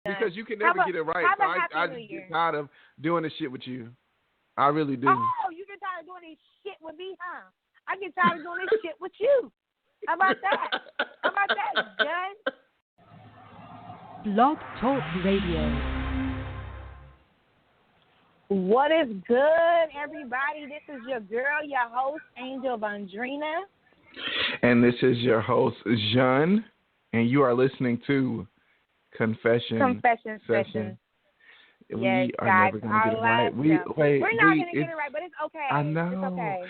Because you can never get it right. So I just get tired of doing this shit with you. I really do. Oh, you get tired of doing this shit with me, huh? I get tired of doing this shit with you. How about that? How about that, Jen? Blog Talk Radio. What is good, everybody? This is your girl, your host, Angel Vondrina. And this is your host, Jean. And you are listening to Confession Session. We yes, are guys, never going to get it right. We're not going to get it right, but it's okay. I know. It's okay.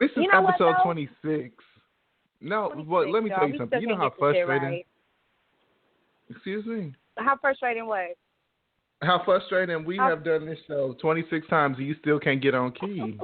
This is episode 26. No, 26, well, let me tell you something. You know how frustrating... Right. Excuse me? How frustrating what? How frustrating we have done this show 26 times and you still can't get on key.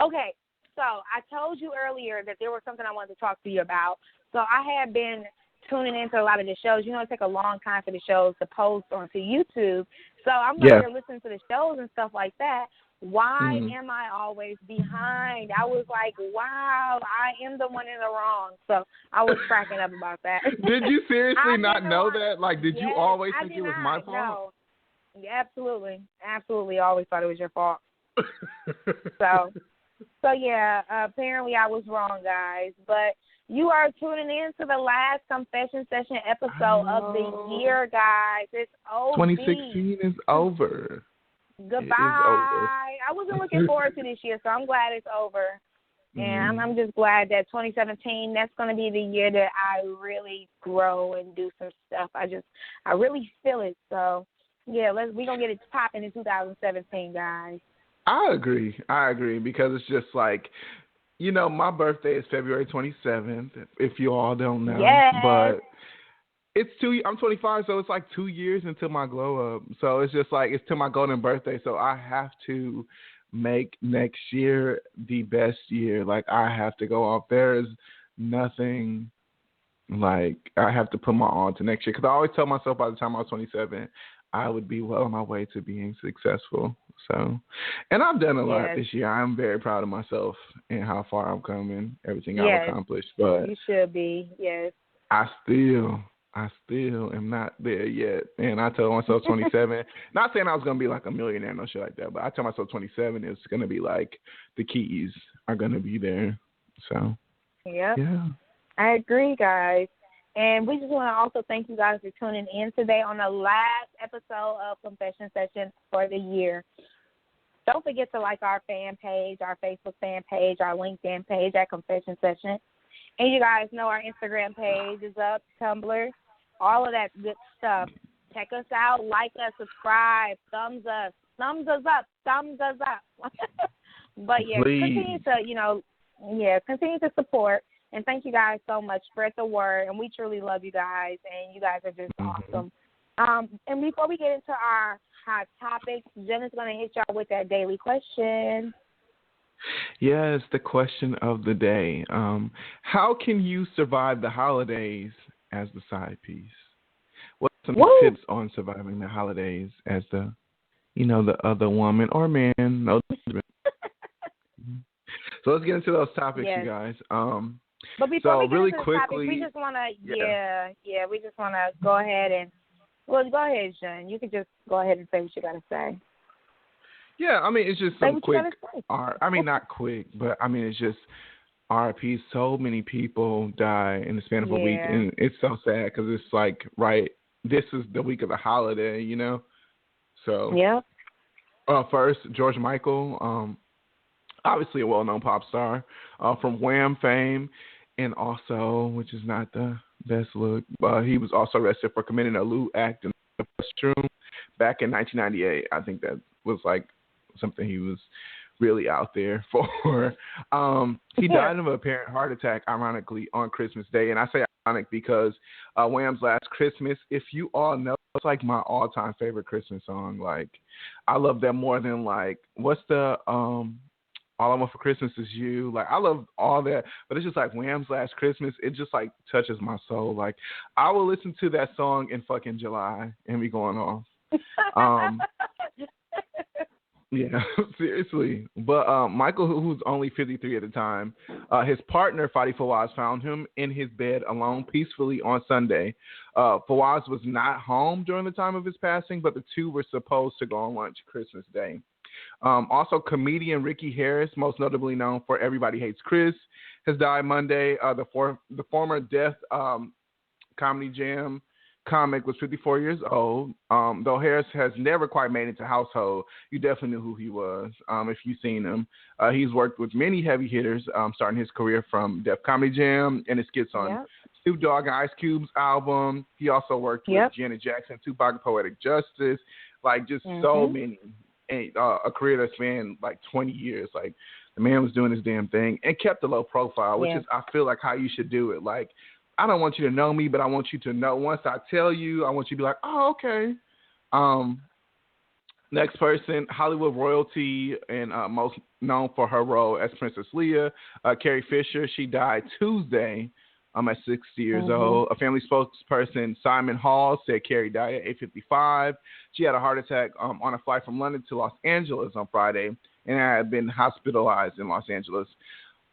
Okay, so I told you earlier that there was something I wanted to talk to you about. So I had been tuning into a lot of the shows. You know, it takes a long time for the shows to post onto YouTube. So I'm going to listen to the shows and stuff like that. Why am I always behind? I was like, wow, I am the one in the wrong. So I was cracking up about that. Did you seriously not know that? Like, did you always think it was my fault? No. Yeah, absolutely. Absolutely. I always thought it was your fault. So yeah, apparently I was wrong, guys. But you are tuning in to the last confession session episode of the year, guys. It's over. 2016 is over. Goodbye. I wasn't looking forward to this year, so I'm glad it's over. And I'm just glad that 2017, that's going to be the year that I really grow and do some stuff. I really feel it. So, yeah, we're going to get it popping in 2017, guys. I agree because it's just like, you know, my birthday is February 27th, if you all don't know. Yes. But I'm 25, so it's like 2 years until my glow up. So it's just like, it's to my golden birthday. So I have to make next year the best year. Like, I have to go off. There is nothing like I have to put my all to next year. Because I always tell myself by the time I was 27, I would be well on my way to being successful. So, and I've done a lot this year. I'm very proud of myself and how far I'm coming, everything I've accomplished. But you should be, yes. I still am not there yet. And I tell myself 27, not saying I was going to be like a millionaire, no shit like that, but I tell myself 27 is going to be like the keys are going to be there. So, yeah. I agree, guys. And we just want to also thank you guys for tuning in today on the last episode of Confession Session for the year. Don't forget to like our fan page, our Facebook fan page, our LinkedIn page at Confession Session. And you guys know our Instagram page is up, Tumblr, all of that good stuff. Check us out, like us, subscribe, thumbs us up. But yeah, please. continue to support. And thank you guys so much. Spread the word. And we truly love you guys. And you guys are just awesome. And before we get into our hot topics, Jen is going to hit y'all with that daily question. Yes, the question of the day. How can you survive the holidays as the side piece? What are some tips on surviving the holidays as the other woman or man? No. So let's get into those topics, you guys. But before we get really into the quickly, topic, we just want to, we just want to go ahead and, go ahead, Jen. You can just go ahead and say what you got to say. Yeah, I mean, it's just some quick, not quick, but I mean, it's just RIP. So many people die in the span of a week, and it's so sad because it's like, this is the week of the holiday, you know? So, first, George Michael, obviously a well-known pop star from Wham fame, and also, which is not the best look, he was also arrested for committing a lewd act in the restroom back in 1998. I think that was like something he was really out there for. He died of an apparent heart attack, ironically, on Christmas Day. And I say ironic because Wham's Last Christmas, if you all know, it's like my all-time favorite Christmas song. Like, I love that more than, like, what's the All I Want for Christmas Is You. Like, I love all that, but it's just like Wham's Last Christmas. It just like touches my soul. Like, I will listen to that song in fucking July and be going off. Yeah, seriously. But Michael, who's only 53 at the time, his partner, Fadi Fawaz, found him in his bed alone peacefully on Sunday. Fawaz was not home during the time of his passing, but the two were supposed to go on lunch Christmas Day. Also, comedian Ricky Harris, most notably known for Everybody Hates Chris, has died Monday. The former Death Comedy Jam comic was 54 years old. Though Harris has never quite made it into household, you definitely knew who he was if you've seen him. He's worked with many heavy hitters, starting his career from Def Comedy Jam and his skits on Snoop Dogg and Ice Cube's album. He also worked with Janet Jackson, Tupac, and Poetic Justice, like just so many. And, a career that spanned like 20 years. Like the man was doing his damn thing and kept a low profile, which is, I feel like, how you should do it. Like, I don't want you to know me, but I want you to know once I tell you, I want you to be like, oh, okay. Next person, Hollywood royalty and most known for her role as Princess Leia, Carrie Fisher. She died Tuesday at 60 years old. A family spokesperson, Simon Hall, said Carrie died at 8:55. She had a heart attack on a flight from London to Los Angeles on Friday and had been hospitalized in Los Angeles.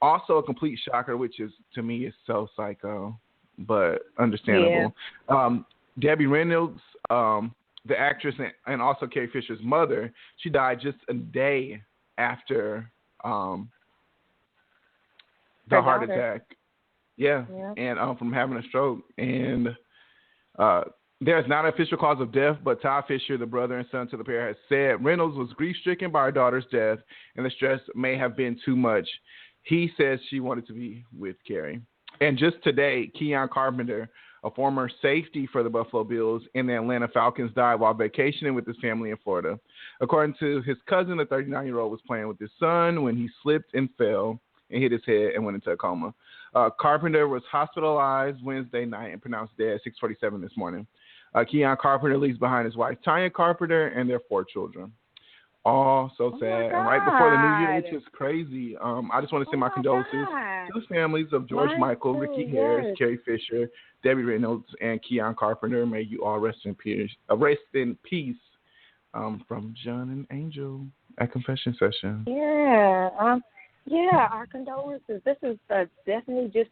Also a complete shocker, which is, to me, is so psycho, but understandable. Debbie Reynolds, the actress and also Carrie Fisher's mother, she died just a day after the heart attack. And from having a stroke. And there's not an official cause of death, but Todd Fisher, the brother and son to the pair, has said Reynolds was grief-stricken by her daughter's death, and the stress may have been too much. He says she wanted to be with Carrie. And just today, Keion Carpenter, a former safety for the Buffalo Bills and the Atlanta Falcons, died while vacationing with his family in Florida. According to his cousin, the 39-year-old was playing with his son when he slipped and fell and hit his head and went into a coma. Carpenter was hospitalized Wednesday night and pronounced dead at 6:47 this morning. Keion Carpenter leaves behind his wife, Tanya Carpenter, and their 4 children. All so sad. And right before the new year, which is crazy, I just want to send my condolences to the families of George Michael, Ricky Harris, Carrie Fisher, Debbie Reynolds, and Keion Carpenter. May you all rest in peace. From John and Angel at Confession Session. Our condolences. This is definitely just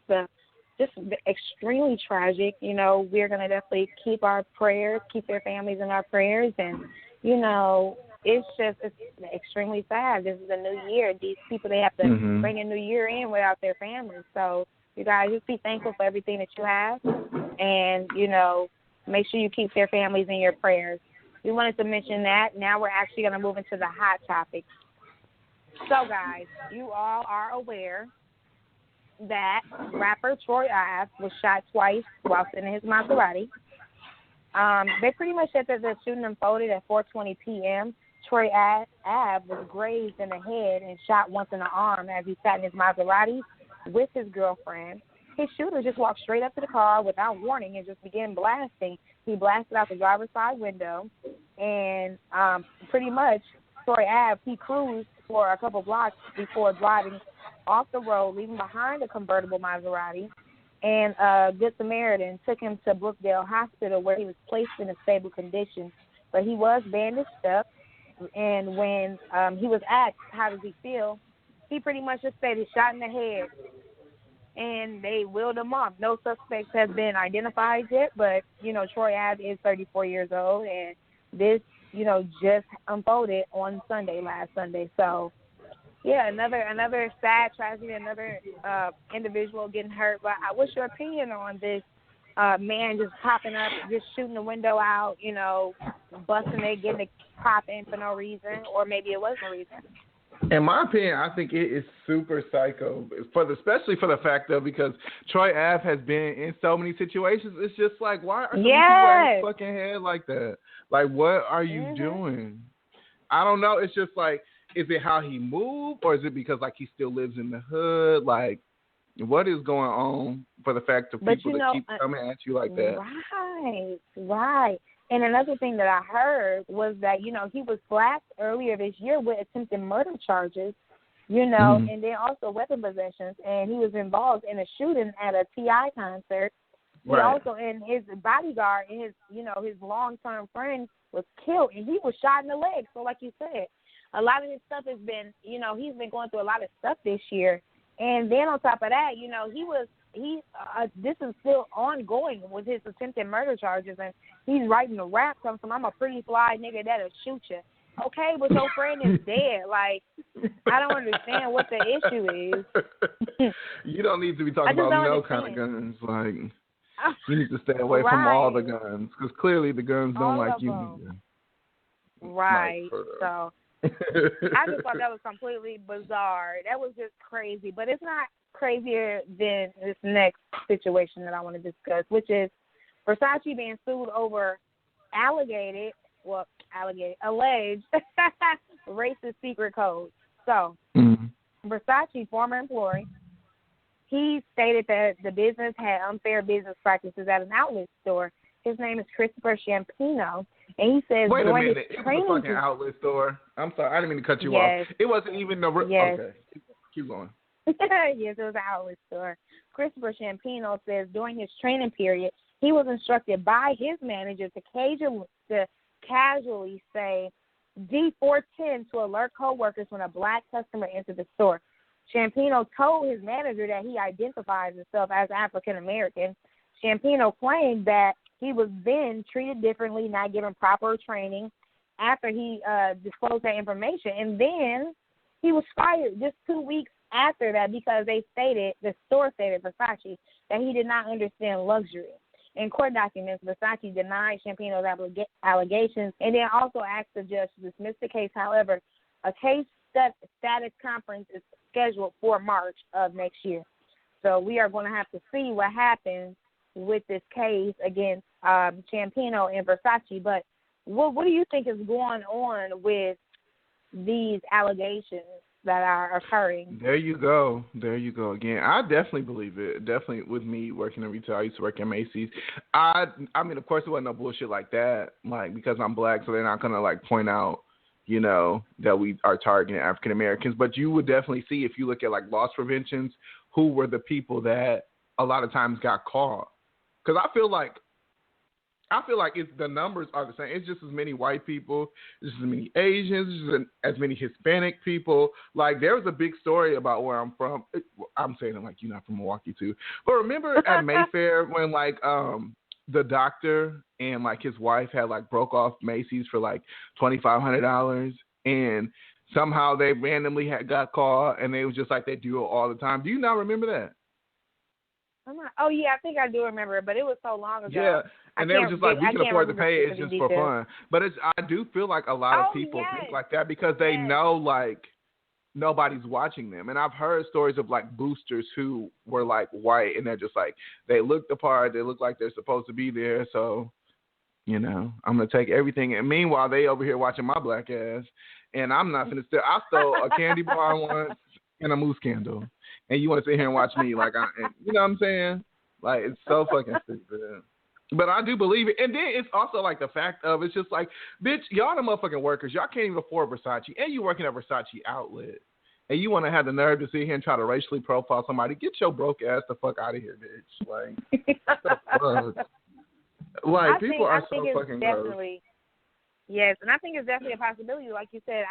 extremely tragic. You know, we're going to definitely keep their families in our prayers. And, you know, it's extremely sad. This is a new year. These people, they have to bring a new year in without their families. So, you guys, just be thankful for everything that you have. And, you know, make sure you keep their families in your prayers. We wanted to mention that. Now we're actually going to move into the hot topics. So, guys, you all are aware that rapper Troy Ave was shot twice while sitting in his Maserati. They pretty much said that the shooting unfolded at 4:20 p.m. Troy Ave was grazed in the head and shot once in the arm as he sat in his Maserati with his girlfriend. His shooter just walked straight up to the car without warning and just began blasting. He blasted out the driver's side window, and pretty much Troy Ave, he cruised for a couple blocks before driving off the road, leaving behind a convertible Maserati. And Good Samaritan took him to Brookdale Hospital, where he was placed in a stable condition. But he was bandaged up, and when he was asked how does he feel, he pretty much just said he's shot in the head. And they wheeled him off. No suspects have been identified yet, but, you know, Troy Ave is 34 years old, and this, you know, just unfolded on last Sunday. So, yeah, another sad tragedy, another individual getting hurt. But what's your opinion on this man just popping up, just shooting the window out, you know, busting it, getting it pop in for no reason, or maybe it was no reason? In my opinion, I think it is super psycho, especially for the fact of because Troy Ave has been in so many situations. It's just like, why are some people in his fucking head like that? Like, what are you doing? I don't know. It's just like, is it how he moved, or is it because like he still lives in the hood? Like, what is going on for the fact of people that keep coming at you like that? Right. And another thing that I heard was that, you know, he was slapped earlier this year with attempted murder charges, you know, and then also weapon possessions. And he was involved in a shooting at a T.I. concert. He also, and his bodyguard and his, you know, his long-term friend was killed, and he was shot in the leg. So like you said, a lot of his stuff has been, he's been going through a lot of stuff this year. And then on top of that, this is still ongoing with his attempted murder charges, and he's writing a rap song. I'm a pretty fly nigga that'll shoot you. Okay, but your friend is dead. Like, I don't understand what the issue is. You don't need to be talking about no kind of guns. Like, you need to stay away from all the guns, because clearly the guns don't like you either. Right. So I just thought that was completely bizarre. That was just crazy. But it's not crazier than this next situation that I want to discuss, which is Versace being sued over alleged racist secret codes. So, Versace, former employee, he stated that the business had unfair business practices at an outlet store. His name is Christopher Champino, and he says, "Wait a minute, it was a fucking outlet store." I'm sorry, I didn't mean to cut you off. It wasn't even the okay. Keep going. Yes, it was an outlet store. Christopher Champino says during his training period, he was instructed by his manager to casually say D410 to alert coworkers when a black customer entered the store. Champino told his manager that he identifies himself as African American. Champino claimed that he was then treated differently, not given proper training after he disclosed that information. And then he was fired just 2 weeks after that because the store stated, Versace, that he did not understand luxury. In court documents, Versace denied Champino's allegations and then also asked the judge to dismiss the case. However, a case status conference is scheduled for March of next year. So we are going to have to see what happens with this case against Champino and Versace. But what do you think is going on with these allegations that are occurring? There you go. Again, I definitely believe it. Definitely with me working in retail, I used to work at Macy's. I mean, of course, it wasn't no bullshit like that, like, because I'm black, so they're not going to, like, point out, that we are targeting African Americans. But you would definitely see, if you look at, like, loss preventions, who were the people that a lot of times got caught. Because I feel like it's, the numbers are the same. It's just as many white people, just as many Asians, just as many Hispanic people. Like, there was a big story about where I'm from. I'm saying it like you're not from Milwaukee too. But remember at Mayfair when, like, the doctor and, like, his wife had, like, broke off Macy's for, like, $2,500, and somehow they randomly got caught, and they was just like they do it all the time. Do you not remember that? Oh, yeah, I think I do remember it, but it was so long ago. Yeah, and they were just like, we can afford to pay it, it's just for fun. But I do feel like a lot of people think like that because they know, like, nobody's watching them. And I've heard stories of, like, boosters who were, like, white, and they're just like, they look the part, they look like they're supposed to be there, so, I'm going to take everything. And meanwhile, they over here watching my black ass, and I'm not finna steal. I stole a candy bar once and a moose candle. And you want to sit here and watch me, like, you know what I'm saying? Like, it's so fucking stupid. But I do believe it. And then it's also, like, the fact of, it's just like, bitch, y'all the motherfucking workers. Y'all can't even afford Versace. And you working at Versace outlet. And you want to have the nerve to sit here and try to racially profile somebody. Get your broke ass the fuck out of here, bitch. Like, the fuck? Like, people are so fucking gross. Yes, and I think it's definitely a possibility, like you said.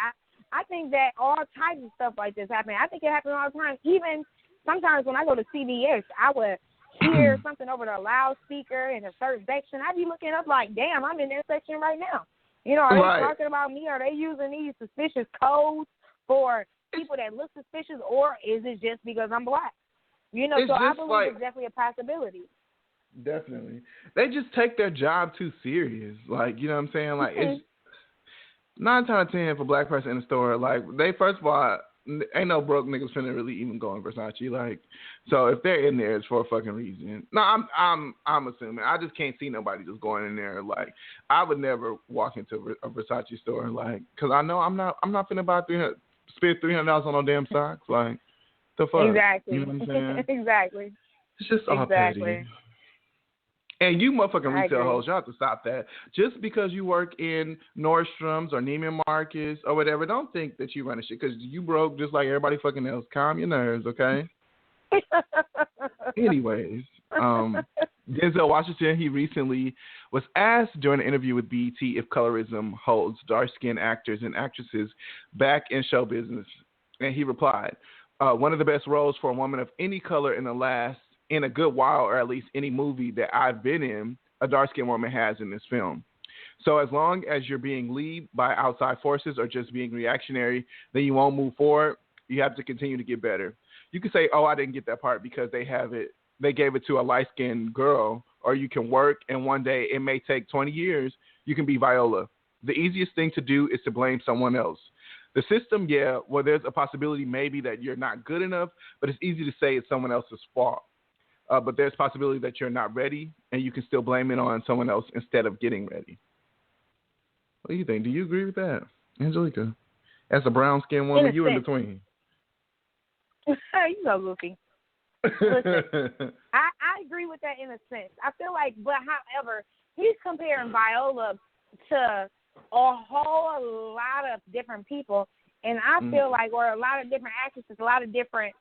I think that all types of stuff like this happen. I think it happens all the time. Even sometimes when I go to CVS, I would hear something over the loudspeaker in a certain section. I'd be looking up like, damn, I'm in that section right now. Are they talking about me? Are they using these suspicious codes for people that look suspicious, or is it just because I'm black? So I believe it's definitely a possibility. Definitely. They just take their job too serious. Like, you know what I'm saying? Like, it's 9 times out of 10 if a black person in the store, like, they, first of all, ain't no broke niggas finna really even go in Versace. Like, so if they're in there, it's for a fucking reason. No, I'm assuming. I just can't see nobody just going in there. Like, I would never walk into a Versace store, like, because I know I'm not finna spend $300 on no damn socks. Like, the fuck? Exactly. You know what I'm saying? Exactly. It's just all petty. And you motherfucking retail hoes, y'all have to stop that. Just because you work in Nordstrom's or Neiman Marcus or whatever, don't think that you running shit, because you broke just like everybody fucking else. Calm your nerves, okay? Anyways, Denzel Washington, he recently was asked during an interview with BET if colorism holds dark-skinned actors and actresses back in show business. And he replied, one of the best roles for a woman of any color in a good while, or at least any movie that I've been in, a dark-skinned woman has in this film. So as long as you're being led by outside forces or just being reactionary, then you won't move forward. You have to continue to get better. You can say, oh, I didn't get that part because they gave it to a light-skinned girl, or you can work, and one day it may take 20 years, you can be Viola. The easiest thing to do is to blame someone else. The system, well, there's a possibility maybe that you're not good enough, but it's easy to say it's someone else's fault. But there's a possibility that you're not ready, and you can still blame it on someone else instead of getting ready. What do you think? Do you agree with that, Angelica? As a brown-skinned woman, you in between. You so goofy. Listen, I agree with that in a sense. I feel like, but however, he's comparing Viola to a whole lot of different people, and I feel like, or a lot of different actresses, a lot of different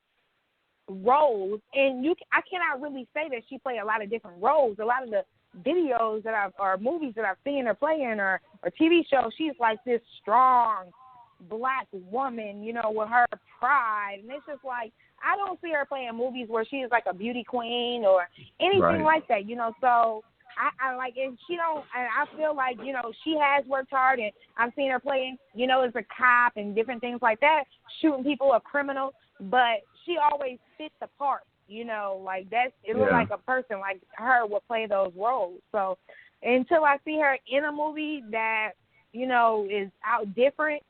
roles, and I cannot really say that she played a lot of different roles. A lot of the videos or movies that I've seen her play in, or TV shows, she's like this strong black woman, with her pride, and it's just like, I don't see her playing movies where she is like a beauty queen or anything like that, so I like, and she don't, and I feel like, she has worked hard, and I've seen her playing, as a cop and different things like that, shooting people, a criminal, but she always fits the part, like it looks like a person like her would play those roles. So until I see her in a movie that, is out different,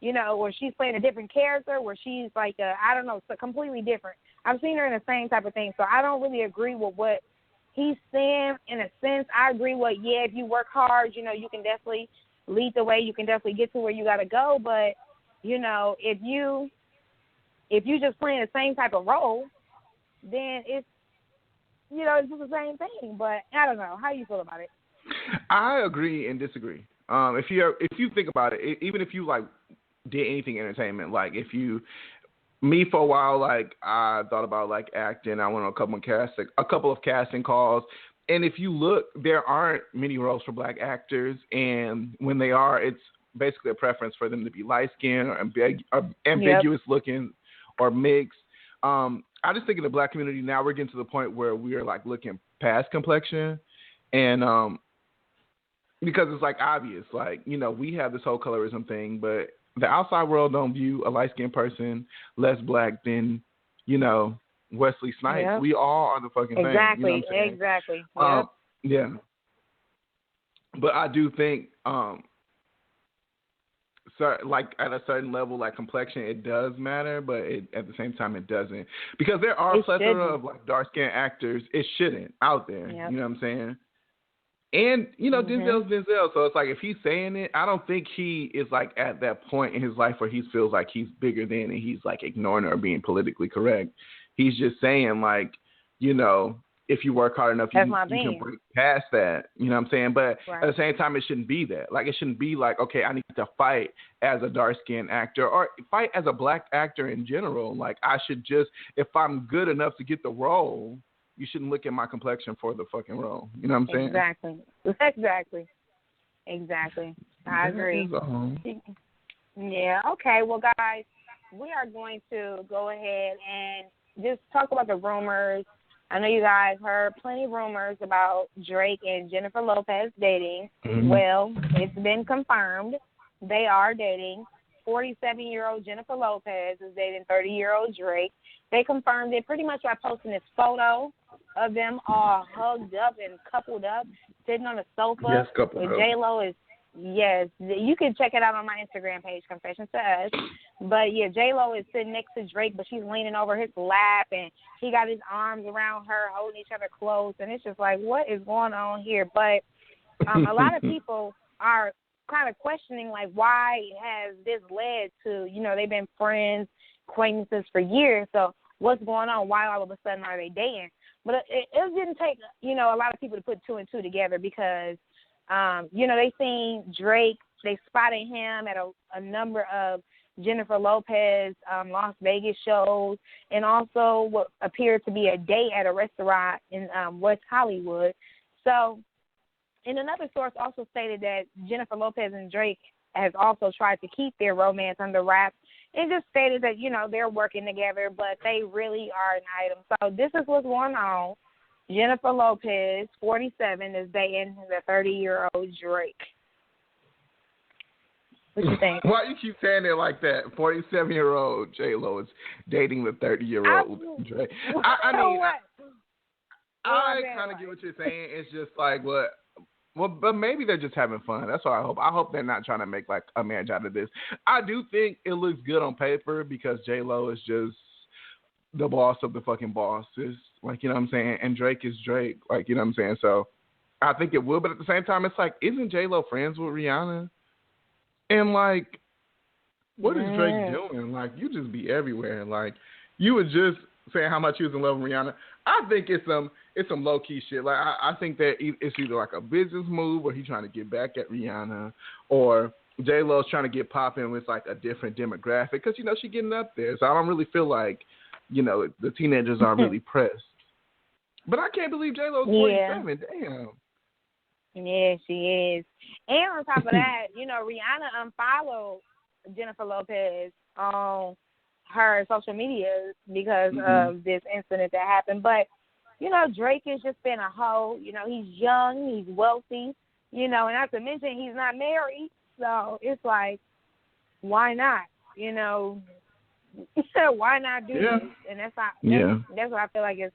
or she's playing a different character, where she's like, so completely different. I've seen her in the same type of thing, so I don't really agree with what he's saying in a sense. I agree with, if you work hard, you can definitely lead the way, you can definitely get to where you got to go, but, if you just playing the same type of role, then it's, it's just the same thing, but I don't know. How do you feel about it? I agree and disagree. If you think about it, even if you, like, did anything entertainment, like me for a while, like I thought about like acting. I went on a couple of casting calls, and if you look, there aren't many roles for black actors, and when they are, it's basically a preference for them to be light skinned or ambiguous looking or mixed. I just think in the black community now we're getting to the point where we are like looking past complexion, and because it's like obvious, like we have this whole colorism thing, but the outside world don't view a light-skinned person less black than, Wesley Snipes. Yep. We all are the fucking thing. Exactly. Yep. Yeah. But I do think, like at a certain level, like complexion, it does matter, but at the same time, it doesn't. Because there are a plethora of like dark-skinned actors. It shouldn't out there. Yep. You know what I'm saying? And, Denzel's Denzel, so it's like if he's saying it, I don't think he is like at that point in his life where he feels like he's bigger than and he's like ignoring or being politically correct. He's just saying like, if you work hard enough, you can break past that. You know what I'm saying? But at the same time, it shouldn't be that. Like, it shouldn't be like, okay, I need to fight as a dark-skinned actor or fight as a black actor in general. Like, I should just, if I'm good enough to get the role, you shouldn't look at my complexion for the fucking role. You know what I'm saying? Exactly. I agree. Yeah. Okay. Well, guys, we are going to go ahead and just talk about the rumors. I know you guys heard plenty of rumors about Drake and Jennifer Lopez dating. Mm-hmm. Well, it's been confirmed. They are dating. 47-year-old Jennifer Lopez is dating 30-year-old Drake. They confirmed it pretty much by posting this photo of them all hugged up and coupled up, sitting on a sofa. Yes, coupled up. J-Lo is, yes, you can check it out on my Instagram page, Confessions to Us. But, yeah, J-Lo is sitting next to Drake, but she's leaning over his lap, and he got his arms around her, holding each other close. And it's just like, what is going on here? But a lot of people are kind of questioning, like, why has this led to, they've been friends, acquaintances for years, so what's going on? Why all of a sudden are they dating? But it didn't take, a lot of people to put two and two together because, they seen Drake, they spotted him at a number of Jennifer Lopez Las Vegas shows, and also what appeared to be a date at a restaurant in West Hollywood. So, and another source also stated that Jennifer Lopez and Drake has also tried to keep their romance under wraps, and just stated that, you know, they're working together, but they really are an item. So this is what's going on. Jennifer Lopez, 47, is dating the 30-year-old Drake. What you think? Why you keep saying it like that? 47-year-old J-Lo is dating the 30-year-old Drake. I mean, I kind of get what you're saying. It's just like, well, but maybe they're just having fun. That's what I hope. I hope they're not trying to make like a marriage out of this. I do think it looks good on paper because J-Lo is just the boss of the fucking bosses. Like, you know what I'm saying? And Drake is Drake. Like, you know what I'm saying? So I think it will. But at the same time, it's like, isn't J-Lo friends with Rihanna? And like, what is Drake doing? Like, you just be everywhere. Like, you were just saying how much you was in love with Rihanna. I think it's some low key shit. Like, I think that it's either like a business move, or he's trying to get back at Rihanna, or J-Lo's trying to get popping with like a different demographic because, you know, she's getting up there. So I don't really feel like, you know, the teenagers aren't really pressed. But I can't believe J-Lo's 47. Damn. Yeah, she is. And on top of that, you know, Rihanna unfollowed Jennifer Lopez on her social media because of this incident that happened. But, you know, Drake has just been a hoe. You know, he's young, he's wealthy, you know, and not to mention he's not married. So it's like, why not? You know, why not do this? And that's what I feel like is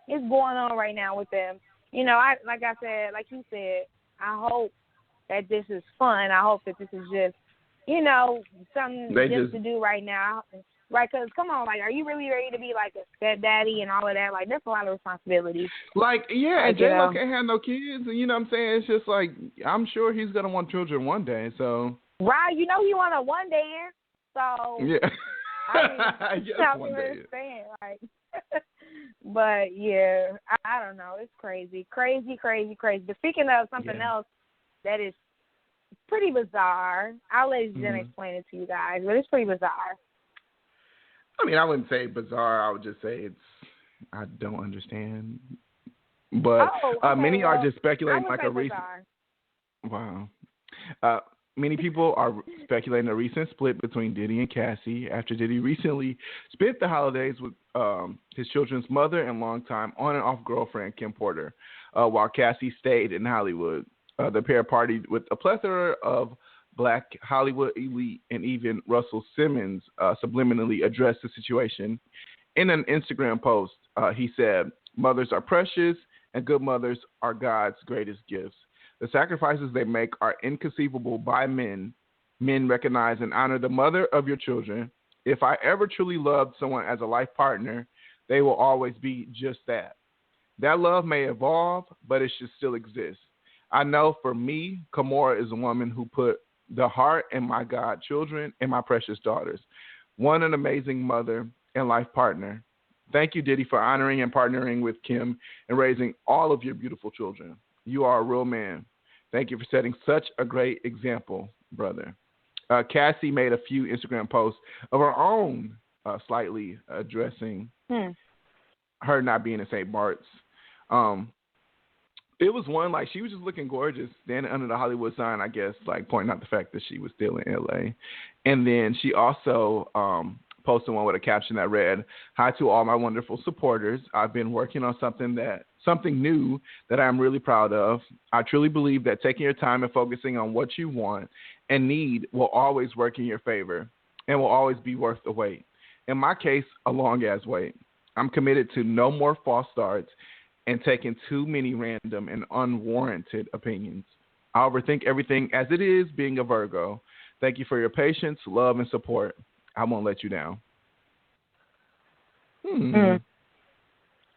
going on right now with them. You know, like you said, I hope that this is fun. I hope that this is just, you know, something just to do right now. Right, because, come on, like, are you really ready to be, like, a stepdaddy and all of that? Like, that's a lot of responsibility. Like, yeah, like, J-Lo can't have no kids, and you know what I'm saying? It's just like, I'm sure he's going to want children one day, so. Right, you know he want a one dayer, so. Yeah. I mean, yes, one day. Like, but, yeah, I don't know. It's crazy. But speaking of something else that is pretty bizarre, I'll let Jen explain it to you guys, but it's pretty bizarre. I mean, I wouldn't say bizarre. I would just say I don't understand. But many are just speculating like a recent. Wow. Many people are speculating a recent split between Diddy and Cassie after Diddy recently spent the holidays with his children's mother and longtime on and off girlfriend Kim Porter, while Cassie stayed in Hollywood. The pair partied with a plethora of Black Hollywood elite, and even Russell Simmons subliminally addressed the situation. In an Instagram post, he said, "Mothers are precious, and good mothers are God's greatest gifts. The sacrifices they make are inconceivable by men. Men recognize and honor the mother of your children. If I ever truly loved someone as a life partner, they will always be just that. That love may evolve, but it should still exist. I know for me, Kimora is a woman who put the heart in my godchildren and my precious daughters. One, an amazing mother and life partner. Thank you, Diddy, for honoring and partnering with Kim and raising all of your beautiful children. You are a real man. Thank you for setting such a great example, brother." Cassie made a few Instagram posts of her own, slightly addressing her not being in St. Bart's. It was one, like, she was just looking gorgeous, standing under the Hollywood sign, I guess, like, pointing out the fact that she was still in L.A. And then she also posted one with a caption that read, "Hi to all my wonderful supporters. I've been working on something new that I'm really proud of. I truly believe that taking your time and focusing on what you want and need will always work in your favor and will always be worth the wait. In my case, a long-ass wait. I'm committed to no more false starts and taking too many random and unwarranted opinions. I overthink everything as it is being a Virgo. Thank you for your patience, love, and support. I won't let you down."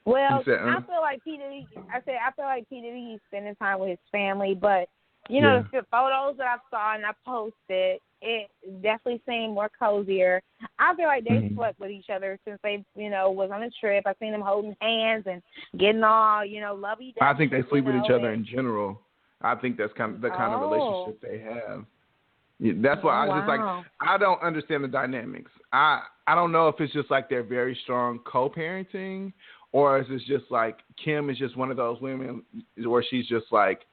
Well, I feel like P. Diddy, I feel like P. Diddy is spending time with his family, but, you know, the photos that I saw and I posted, it definitely seemed more cozier. I feel like they slept with each other since they, you know, was on a trip. I seen them holding hands and getting all, you know, lovey-dovey. I think they sleep with each other in general. I think that's kind of the kind of relationship they have. That's why I just like, I don't understand the dynamics. I don't know if it's just like they're very strong co-parenting, or is it just like Kim is just one of those women where she's just like,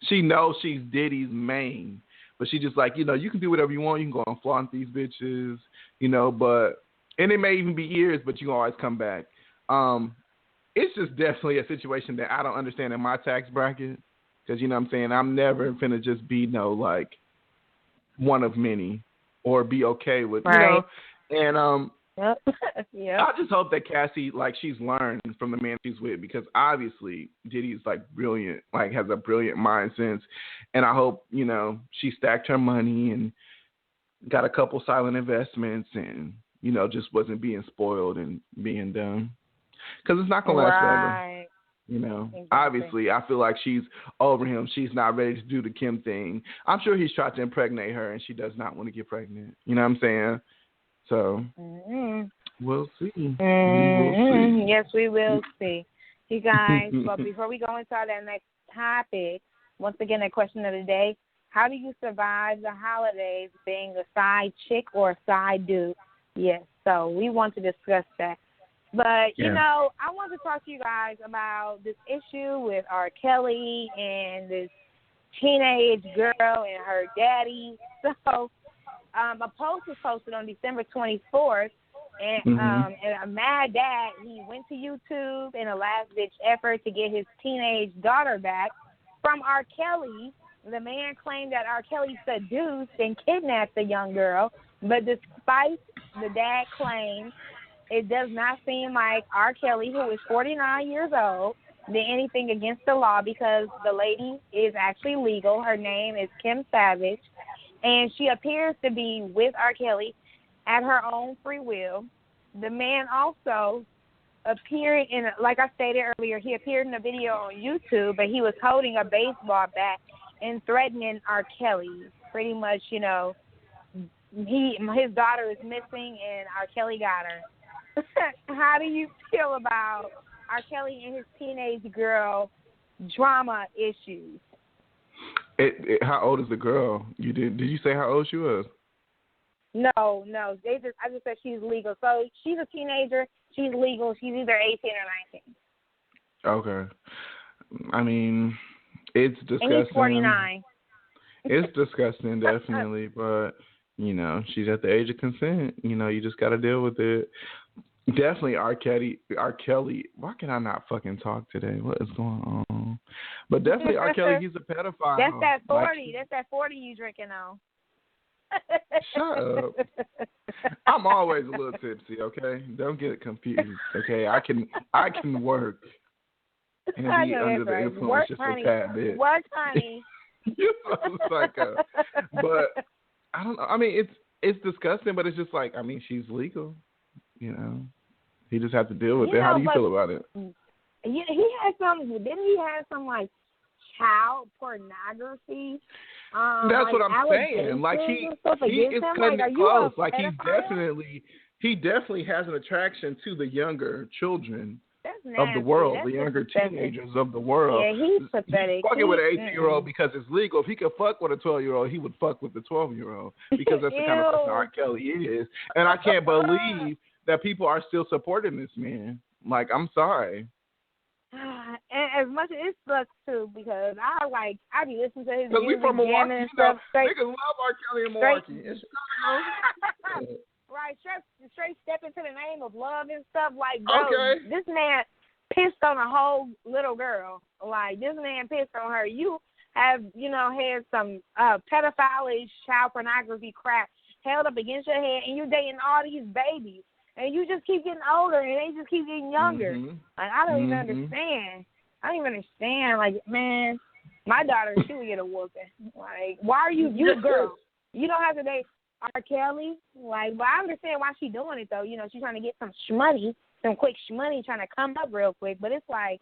she knows she's Diddy's main, but she just like, you can do whatever you want. You can go and flaunt these bitches, and it may even be years, but you can always come back. It's just definitely a situation that I don't understand in my tax bracket, because, you know what I'm saying, I'm never finna just be like one of many or be okay with, right. And Yep. I just hope that Cassie, like, she's learned from the man she's with, because obviously Diddy's like brilliant, like has a brilliant mind sense, and I hope she stacked her money and got a couple silent investments and just wasn't being spoiled and being dumb, because it's not gonna last forever. Exactly. Obviously, I feel like she's over him. She's not ready to do the Kim thing. I'm sure he's tried to impregnate her, and she does not want to get pregnant. You know what I'm saying? So, we'll see. Mm-hmm. Yes, we will see. You guys, but before we go into that next topic, once again, the question of the day, how do you survive the holidays being a side chick or a side dude? Yes, so we want to discuss that. But, I want to talk to you guys about this issue with R. Kelly and this teenage girl and her daddy. So, a post was posted on December 24th, and a mad dad, he went to YouTube in a last-ditch effort to get his teenage daughter back from R. Kelly. The man claimed that R. Kelly seduced and kidnapped the young girl, but despite the dad claims, it does not seem like R. Kelly, who is 49 years old, did anything against the law, because the lady is actually legal. Her name is Kim Savage, and she appears to be with R. Kelly at her own free will. The man also appeared in, like I stated earlier, he appeared in a video on YouTube, but he was holding a baseball bat and threatening R. Kelly. Pretty much, his daughter is missing, and R. Kelly got her. How do you feel about R. Kelly and his teenage girl drama issues? How old is the girl? Did you say how old she was? No. I just said she's legal. So she's a teenager. She's legal. She's either 18 or 19. Okay. I mean, it's disgusting. And he's 49. It's disgusting, definitely. But, she's at the age of consent. You just got to deal with it. Definitely R. Kelly. Why can I not fucking talk today? What is going on? But definitely R. Kelly, he's a pedophile. That's that 40. That's that 40 you drinking on. Shut up. I'm always a little tipsy, okay? Don't get it confused, okay? I can work and be under the influence just a tad bit. Work, honey. You're so psycho. But I don't know. I mean, it's disgusting, but it's just like, she's legal. He just have to deal with it. How do you feel about it? He had didn't he have some like child pornography? That's what I'm saying. Like he is cutting it close. Like he definitely has an attraction to the younger children of the world, the younger teenagers of the world. Yeah, he's pathetic. He's fucking with an 18-year-old because it's legal. If he could fuck with a 12-year-old, he would fuck with the 12-year-old because that's the kind of person R. Kelly is. And I can't believe that people are still supporting this man. Like, I'm sorry. And as much as it sucks too, because I be listening to his music. Because we from Milwaukee, and stuff. Niggas love R. Kelly in Milwaukee. Right, straight step into the name of love and stuff. Like, bro, This man pissed on a whole little girl. Like, this man pissed on her. You have, had some pedophile child pornography crap held up against your head, and you're dating all these babies. And you just keep getting older, and they just keep getting younger. Mm-hmm. Like, I don't even understand. Like, man, my daughter, she would get a whooping. Like, why are you a girl? You don't have to date R. Kelly. Like, but I understand why she's doing it, though. She's trying to get some quick shmoney, trying to come up real quick. But it's like,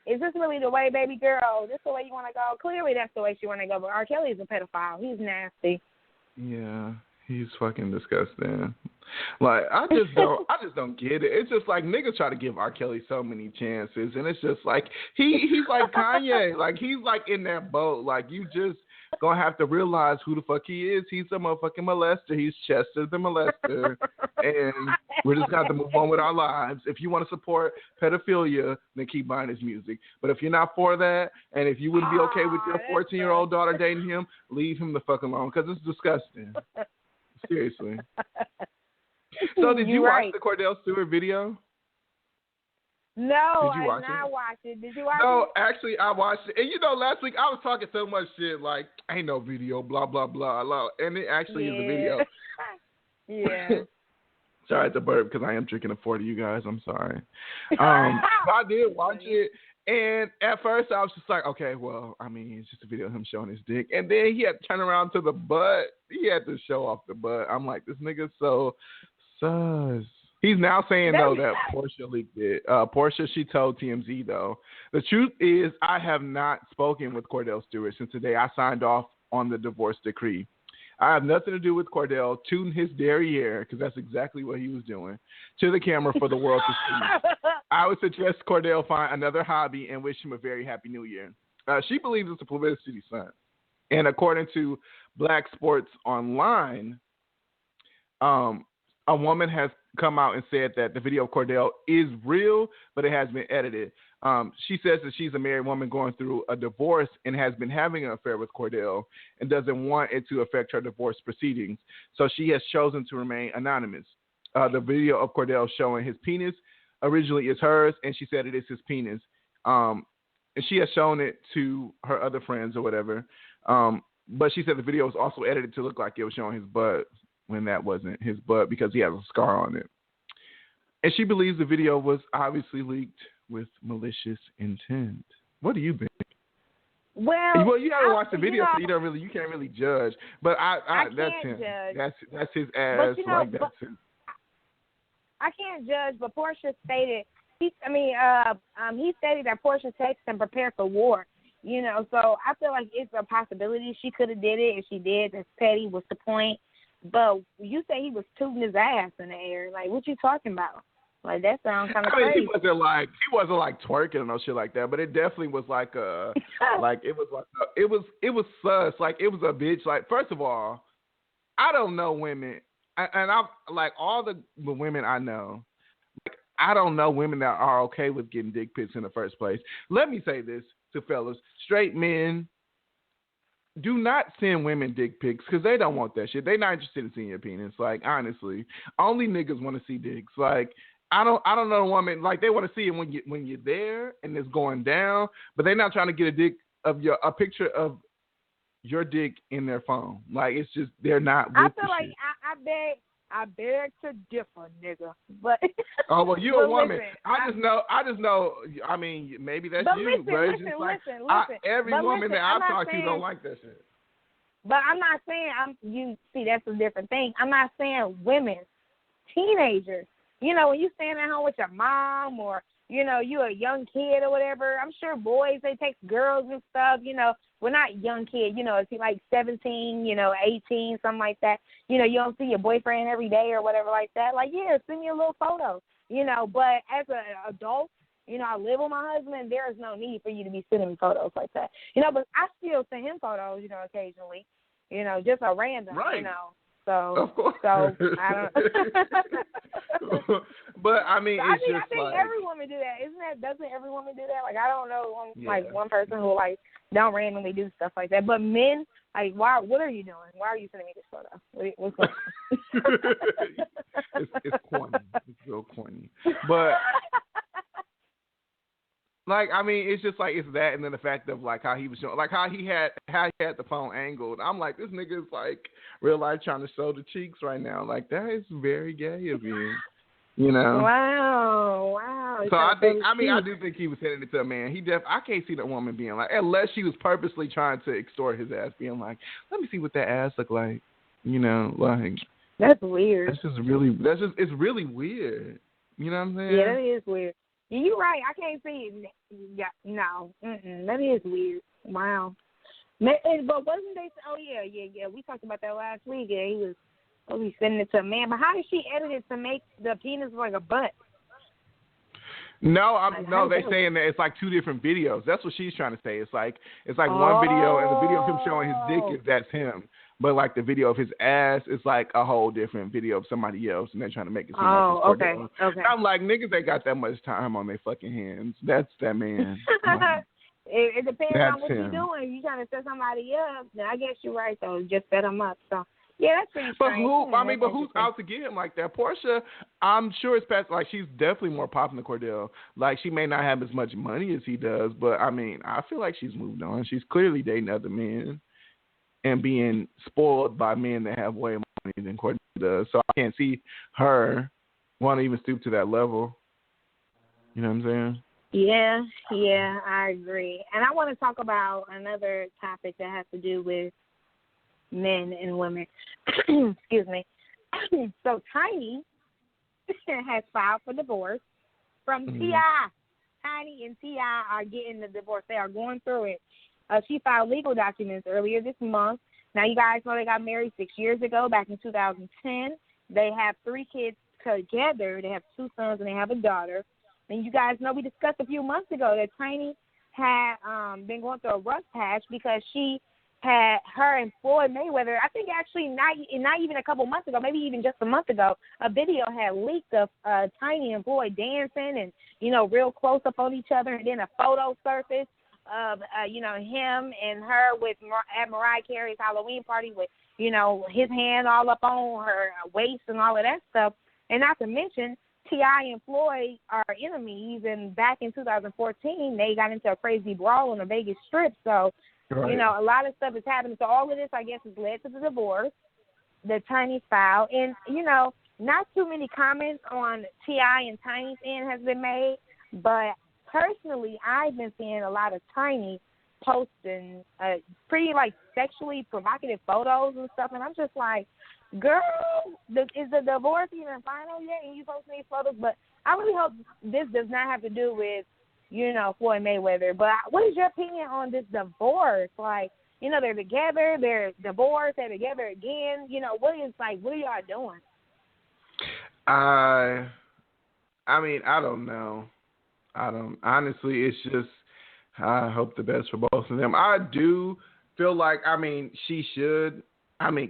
is this really the way, baby girl? This the way you want to go? Clearly, that's the way she want to go. But R. Kelly is a pedophile. He's nasty. Yeah. He's fucking disgusting. Like, I just don't get it. It's just like niggas try to give R. Kelly so many chances, and it's just like he's like Kanye. Like, he's like in that boat. Like, you just gonna have to realize who the fuck he is. He's a motherfucking molester. He's Chester the molester. And we're just gonna have to move on with our lives. If you want to support pedophilia, then keep buying his music. But if you're not for that, and if you wouldn't be okay with your 14-year-old daughter dating him, leave him the fuck alone, because it's disgusting. Seriously. So did you watch the Kordell Stewart video? No, I did not watch it. Did you watch it? No, actually, I watched it. And last week I was talking so much shit like, ain't no video, blah, blah, blah, blah. And it actually is a video. Yeah. Sorry to burp because I am drinking a 40, you guys. I'm sorry. I did watch it. And at first I was just like, okay, well, I mean, it's just a video of him showing his dick. And then he had to turn around to the butt. He had to show off the butt. I'm like, this nigga's so sus. He's now saying, though, that Portia leaked it. Portia, she told TMZ, though. The truth is, I have not spoken with Kordell Stewart since the day I signed off on the divorce decree. I have nothing to do with Kordell tooting his derriere, because that's exactly what he was doing, to the camera for the world to see. I would suggest Kordell find another hobby and wish him a very happy new year. She believes it's a publicity stunt. And according to Black Sports Online, a woman has come out and said that the video of Kordell is real, but it has been edited. She says that she's a married woman going through a divorce and has been having an affair with Kordell and doesn't want it to affect her divorce proceedings. So she has chosen to remain anonymous. The video of Kordell showing his penis originally is hers, and she said it is his penis. And she has shown it to her other friends or whatever. But she said the video was also edited to look like it was showing his butt, when that wasn't his butt, because he has a scar on it. And she believes the video was obviously leaked with malicious intent. What do you think? Well, you haven't watched the video, so you can't really judge. But I that's can't him. judge. That's his ass. That's him. I can't judge, but Portia stated he stated that Portia texted him prepare for war. So I feel like it's a possibility she could have did it. If she did, that's petty. What's the point? But you say he was tooting his ass in the air. Like, what you talking about? Like, that sounds kind of crazy. He wasn't like twerking or no shit like that, but it definitely was like a it was sus. Like, it was a bitch. Like, first of all, I don't know women, and I'm like all the women I know. Like, I don't know women that are okay with getting dick pics in the first place. Let me say this to fellas: straight men, do not send women dick pics because they don't want that shit. They're not interested in seeing your penis. Like, honestly, only niggas want to see dicks. Like, I don't know a woman, like, they want to see it when you're there and it's going down, but they're not trying to get a picture of your dick in their phone. Like, it's just, they're not with I feel like shit. I beg to differ, nigga. But oh, well, you're a woman. Listen, I just know. I mean, maybe that's you, but it's just like every woman that I've talked to don't like that shit. But I'm not saying you see, that's a different thing. I'm not saying women, teenagers. When you stand at home with your mom or you a young kid or whatever. I'm sure boys, they take girls and stuff. We're not young kids. If you're like 17, 18, something like that. You don't see your boyfriend every day or whatever like that. Like, yeah, send me a little photo. But as an adult, I live with my husband. There is no need for you to be sending me photos like that. But I still send him photos, occasionally. Just a random, right. So, of course. So I don't. But I mean, I think like, every woman do that. Doesn't every woman do that? Like, I don't know one person who don't randomly do stuff like that. But men, like, why? What are you doing? Why are you sending me this photo? What's going on? It's corny. It's real corny. But like, I mean, it's just like, it's that, and then the fact of like how he was showing, like how he had the phone angled. I'm like, this nigga's like real life trying to show the cheeks right now. Like, that is very gay of you. Wow. So I do think he was sending it to a man. I can't see that woman being like, unless she was purposely trying to extort his ass, being like, let me see what that ass look like. Like, that's weird. It's really weird. You know what I'm saying? Yeah, that is weird. You're right. I can't see it. Yeah, no. That is weird. Wow. But wasn't they? Oh yeah. We talked about that last week. Yeah, he was sending it to a man. But how did she edit it to make the penis like a butt? No, they're saying that it's like two different videos. That's what she's trying to say. It's like one video, and the video of him showing his dick that's him. But like the video of his ass is like a whole different video of somebody else, and they're trying to make it seem like it's Kordell. Okay. I'm like, niggas ain't got that much time on their fucking hands. That's that man. It depends on what you're him. doing. If you're trying to set somebody up, then I guess you're right though. Just set them up. So yeah, that's pretty strange. But who's out to get him like that? Portia, I'm sure it's past. Like she's definitely more popular than Kordell. Like she may not have as much money as he does, but I mean, I feel like she's moved on. She's clearly dating other men and being spoiled by men that have way more money than Kordell does. So I can't see her want to even stoop to that level. You know what I'm saying? Yeah, I agree. And I want to talk about another topic that has to do with men and women. Excuse me. So Tiny has filed for divorce from T.I. Tiny and T.I. are getting the divorce. They are going through it. She filed legal documents earlier this month. Now, you guys know they got married 6 years ago, back in 2010. They have 3 kids together. They have 2 sons and they have a daughter. And you guys know we discussed a few months ago that Tiny had been going through a rough patch because her and Floyd Mayweather, I think actually not even a couple months ago, maybe even just a month ago, a video had leaked of Tiny and Floyd dancing and, real close up on each other, and then a photo surfaced of, him and her at Mariah Carey's Halloween party with, his hand all up on her waist and all of that stuff. And not to mention, T.I. and Floyd are enemies, and back in 2014, they got into a crazy brawl on the Vegas Strip. So, right. A lot of stuff is happening. So all of this, I guess, has led to the divorce, the Tiny file. And, not too many comments on T.I. and Tiny's end has been made, but personally, I've been seeing a lot of Tiny posting pretty, sexually provocative photos and stuff, and I'm just like, girl, is the divorce even final yet? And you posting these photos? But I really hope this does not have to do with, Floyd Mayweather. But what is your opinion on this divorce? They're together, they're divorced, they're together again. What are y'all doing? I mean, I don't know. Honestly, it's just, I hope the best for both of them. I do feel like, she should.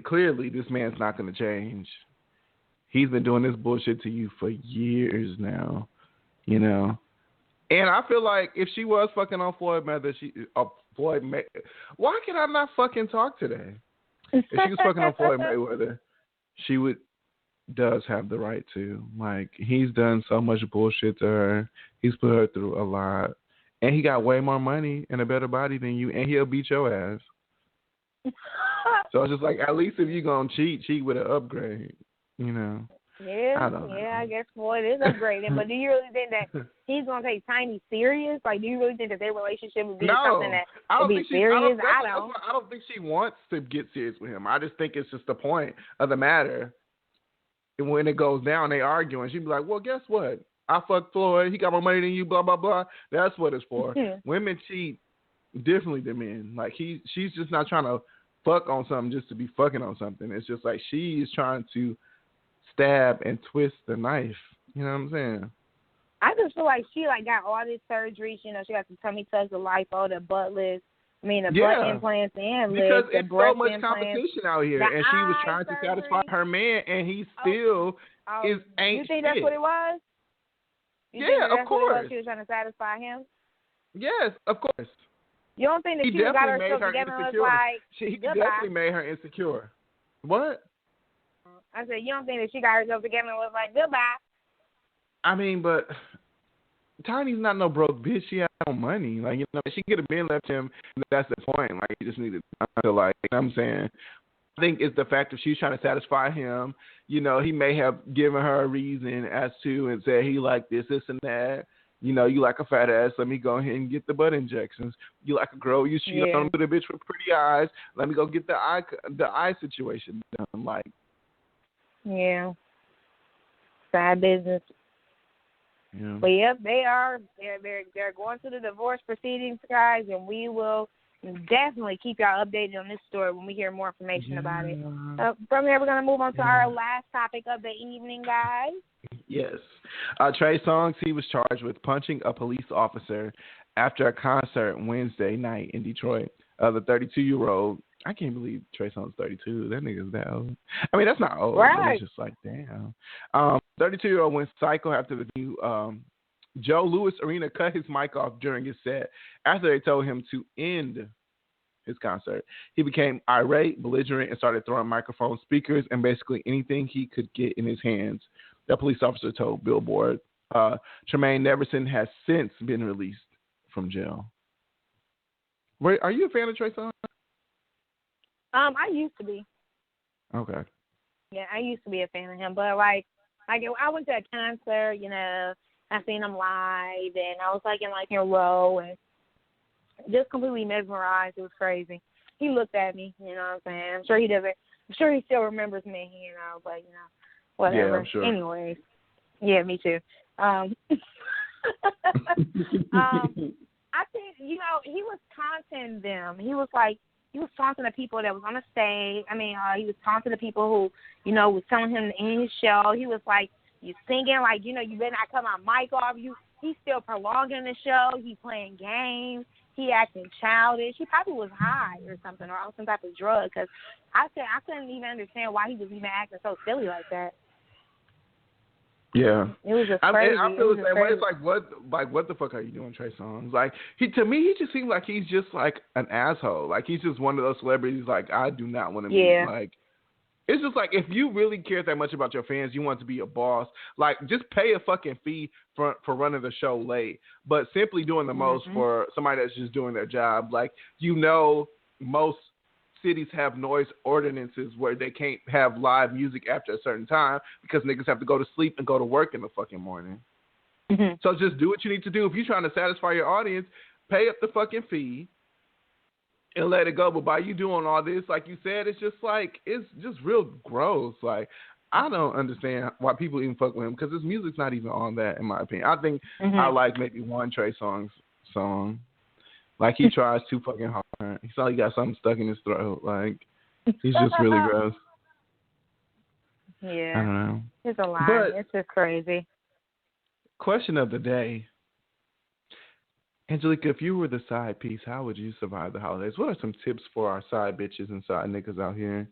Clearly this man's not going to change. He's been doing this bullshit to you for years now, And I feel like if she was fucking on Floyd Mayweather, why can I not fucking talk today? If she was fucking on Floyd Mayweather, she does have the right to. He's done so much bullshit to her. He's put her through a lot. And he got way more money and a better body than you, and he'll beat your ass. So it's just at least if you're going to cheat with an upgrade, Yeah, I guess Floyd is upgrading. But do you really think that he's going to take Tiny serious? Do you really think that their relationship would be something that would be serious? I don't think she wants to get serious with him. I just think it's just the point of the matter. And when it goes down, they argue, and she'd be like, well, guess what? I fucked Floyd. He got more money than you, blah, blah, blah. That's what it's for. Women cheat differently than men. She's just not trying to fuck on something just to be fucking on something. It's just she is trying to stab and twist the knife. You know what I'm saying? I just feel like she got all this surgery. She got the tummy tucks, the lipo, the butt lifts. Butt implants and lips. Because it's so much implants, competition out here, and she was trying to satisfy her man, and he still ain't. You think that's what it was? Of course. She was trying to satisfy him. Yes, of course. You don't think that she got herself together and was he definitely made her insecure. What? I said, you don't think that she got herself together and was like, goodbye? But Tiny's not no broke bitch. She has no money. She could have been left him, and that's the point. He just needed to, you know what I'm saying? I think it's the fact that she's trying to satisfy him. He may have given her a reason as to and said he like this and that. You like a fat ass. Let me go ahead and get the butt injections. You like a girl. You cheat on with a bitch with pretty eyes. Let me go get the eye situation done. Yeah. Side business. Yeah. But yep, they are. They're going through the divorce proceedings, guys, and we will definitely keep y'all updated on this story when we hear more information about it. From there, we're going to move on to our last topic of the evening, guys. Yes. Trey Songz, he was charged with punching a police officer after a concert Wednesday night in Detroit. The 32-year-old, I can't believe Trey Songz 32. That nigga's that old. I mean, that's not old, but it's just like, damn. 32-year-old went psycho after the new Joe Louis Arena cut his mic off during his set after they told him to end his concert. He became irate, belligerent, and started throwing microphones, speakers, and basically anything he could get in his hands. The police officer told Billboard. Tremaine Neverson has since been released from jail. Wait, are you a fan of Trey Songz? I used to be. Okay. Yeah, I used to be a fan of him, but like I went to a concert, you know, I seen him live, and I was like in a row, and just completely mesmerized. It was crazy. He looked at me, you know what I'm saying? I'm sure he doesn't. I'm sure he still remembers me, you know, but you know, whatever. Yeah, I'm sure. Anyways, yeah, me too. I think, you know, he was taunting them. He was taunting the people that was on the stage. I mean, he was taunting the people who, you know, was telling him to end his show. He was like, you singing, like, you know, you better not cut my mic off. He's still prolonging the show. He's playing games. He acting childish. He probably was high or something, or on some type of drug, because I couldn't even understand why he was even acting so silly like that. Yeah, it was just crazy. I feel the same way. It's what the fuck are you doing, Trey Songz? Like, to me, he just seems like he's just like an asshole. Like, he's just one of those celebrities. Like, I do not want to be like. It's just like, if you really care that much about your fans, you want to be a boss. Like, just pay a fucking fee for running the show late, but simply doing the most for somebody that's just doing their job. Like, you know, most cities have noise ordinances where they can't have live music after a certain time because niggas have to go to sleep and go to work in the fucking morning. Mm-hmm. So just do what you need to do. If you're trying to satisfy your audience, pay up the fucking fee and let it go. But by you doing all this, like you said, it's just real gross. Like, I don't understand why people even fuck with him, because his music's not even on that, in my opinion. I think I like maybe one Trey Songz song. Like, he tries too fucking hard. He sounds like he got something stuck in his throat. Like, he's just really gross. Yeah. I don't know. It's a lot. But it's just crazy. Question of the day. Angelica, if you were the side piece, how would you survive the holidays? What are some tips for our side bitches and side niggas out here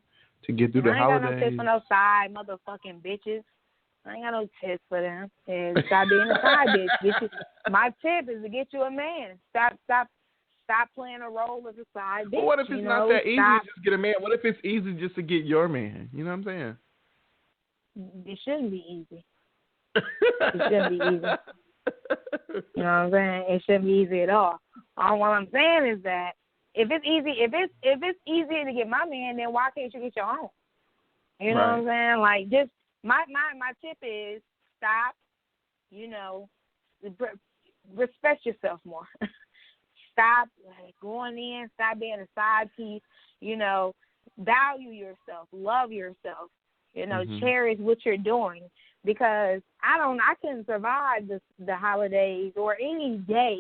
to get through the holidays? I ain't got no tips for no side motherfucking bitches. I ain't got no tips for them. Stop being a side bitch. My tip is to get you a man. Stop playing a role as a side bitch. Well, what if it's not that easy to just get a man? What if it's easy just to get your man? You know what I'm saying? It shouldn't be easy. It shouldn't be easy. You know what I'm saying? It shouldn't be easy at all. All what I'm saying is that if it's easier to get my man, then why can't you get your own? You know what I'm saying? Like, just my tip is stop. You know, respect yourself more. Stop going in. Stop being a side piece. You know, value yourself. Love yourself. You know, cherish what you're doing, because I couldn't survive the holidays or any day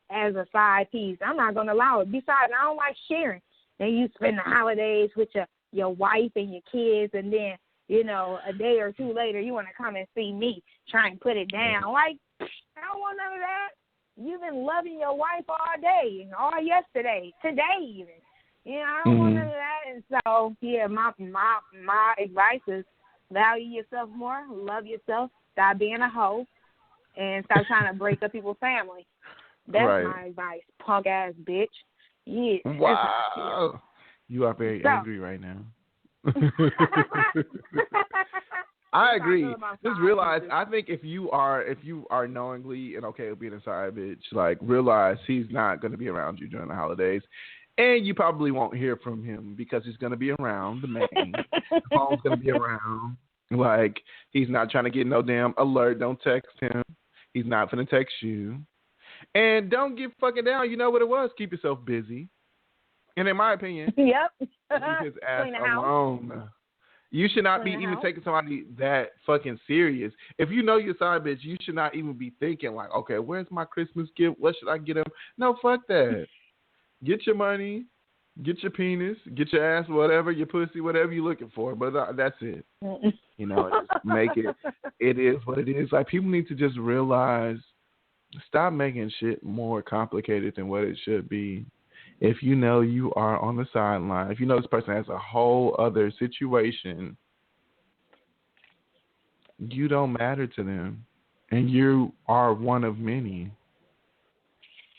as a side piece. I'm not gonna allow it. Besides, I don't like sharing. Then you spend the holidays with your wife and your kids, and then, you know, a day or two later you want to come and see me try and put it down. Like, I don't want none of that. You've been loving your wife all day, all yesterday, today even. You know, I don't want none of that. And so, yeah, my advice is value yourself more, love yourself, stop being a hoe, and stop trying to break up people's family. That's my advice, punk ass bitch. Yeah. Wow. You are very angry right now. I agree. Just realize, I think if you are knowingly and okay with being a side bitch, like, realize he's not going to be around you during the holidays. And you probably won't hear from him because he's going to be around the man. The phone's going to be around. Like, he's not trying to get no damn alert. Don't text him. He's not going to text you. And don't get fucking down. You know what it was. Keep yourself busy. And in my opinion, leave his ass alone. You should not be even taking somebody that fucking serious. If you know your side bitch, you should not even be thinking like, okay, where's my Christmas gift? What should I get him? No, fuck that. Get your money, Get your penis, get your ass, whatever, your pussy, whatever you're looking for. But that's it. You know, just make it. It is what it is. Like, people need to just realize, stop making shit more complicated than what it should be. If you know you are on the sideline, if you know this person has a whole other situation, you don't matter to them. And you are one of many.